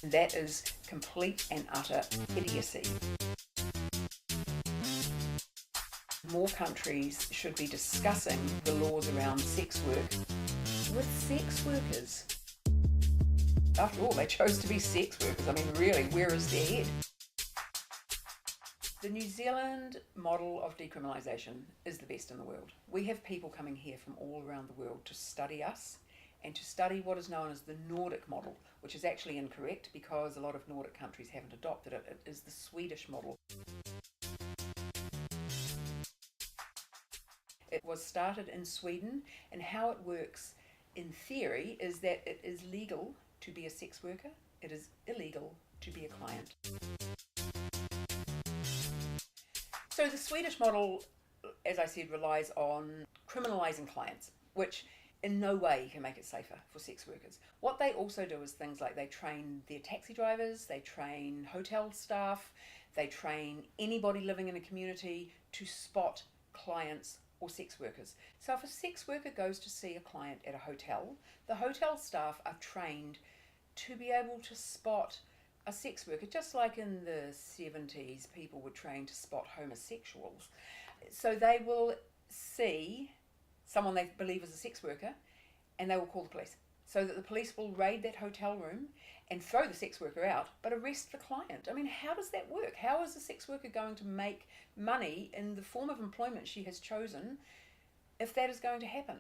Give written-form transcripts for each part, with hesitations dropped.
That is complete and utter idiocy. More countries should be discussing the laws around sex work with sex workers. After all, they chose to be sex workers. I mean, really, where is their head? The New Zealand model of decriminalisation is the best in the world. We have people coming here from all around the world to study us and to study what is known as the Nordic model, which is actually incorrect because a lot of Nordic countries haven't adopted it. It is the Swedish model. It was started in Sweden, and how it works in theory is that it is legal to be a sex worker, it is illegal to be a client. So the Swedish model, as I said, relies on criminalising clients, which in no way can make it safer for sex workers. What they also do is things like they train their taxi drivers, they train hotel staff, they train anybody living in a community to spot clients or sex workers. So if a sex worker goes to see a client at a hotel, the hotel staff are trained to be able to spot a sex worker, just like in the 70s people were trained to spot homosexuals. So they will see someone they believe is a sex worker and they will call the police, so that the police will raid that hotel room and throw the sex worker out but arrest the client. I mean, how does that work? How is a sex worker going to make money in the form of employment she has chosen if that is going to happen?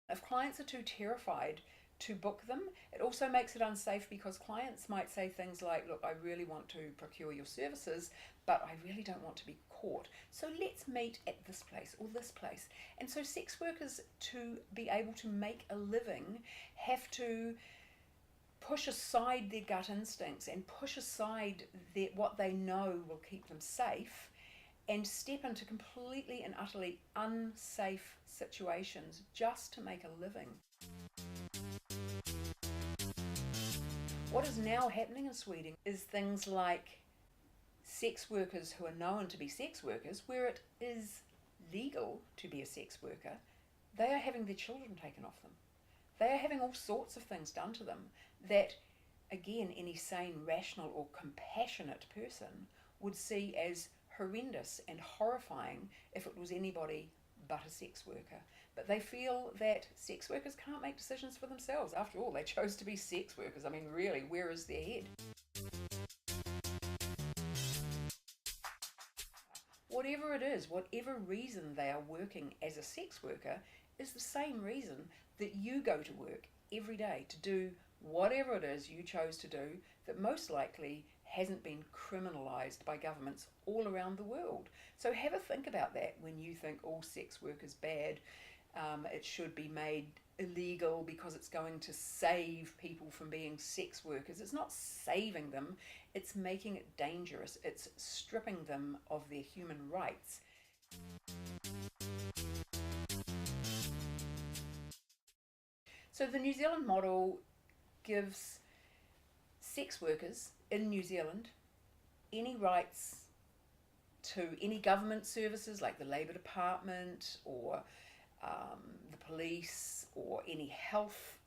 If clients are too terrified to book them, it also makes it unsafe because clients might say things like, look, I really want to procure your services, but I really don't want to be caught. So let's meet at this place or this place. And so sex workers, to be able to make a living, have to push aside their gut instincts and push aside what they know will keep them safe, and step into completely and utterly unsafe situations just to make a living. What is now happening in Sweden is things like sex workers who are known to be sex workers, where it is legal to be a sex worker, they are having their children taken off them. They are having all sorts of things done to them that, again, any sane, rational or compassionate person would see as horrendous and horrifying if it was anybody but a sex worker. But they feel that sex workers can't make decisions for themselves. After all, they chose to be sex workers. I mean, really, where is their head? Whatever it is, whatever reason they are working as a sex worker is the same reason that you go to work every day to do whatever it is you chose to do that most likely hasn't been criminalised by governments all around the world. So have a think about that when you think, oh, sex work is bad, it should be made illegal because it's going to save people from being sex workers. It's not saving them, it's making it dangerous. It's stripping them of their human rights. So the New Zealand model gives sex workers in New Zealand any rights to any government services like the Labour Department or the police or any health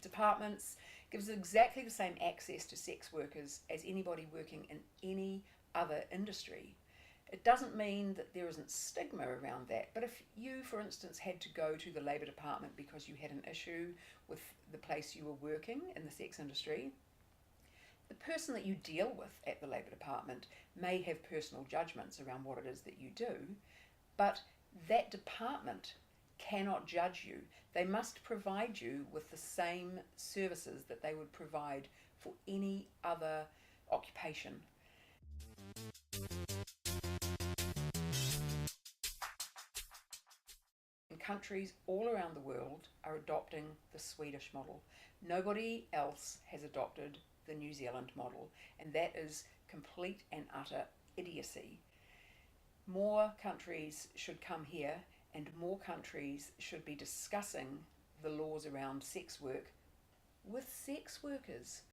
departments, gives exactly the same access to sex workers as anybody working in any other industry. It doesn't mean that there isn't stigma around that, but if you, for instance, had to go to the Labour Department because you had an issue with the place you were working in the sex industry, the person that you deal with at the Labour Department may have personal judgments around what it is that you do, but that department cannot judge you. They must provide you with the same services that they would provide for any other occupation. And countries all around the world are adopting the Swedish model. Nobody else has adopted the New Zealand model, and that is complete and utter idiocy. More countries should come here, and more countries should be discussing the laws around sex work with sex workers.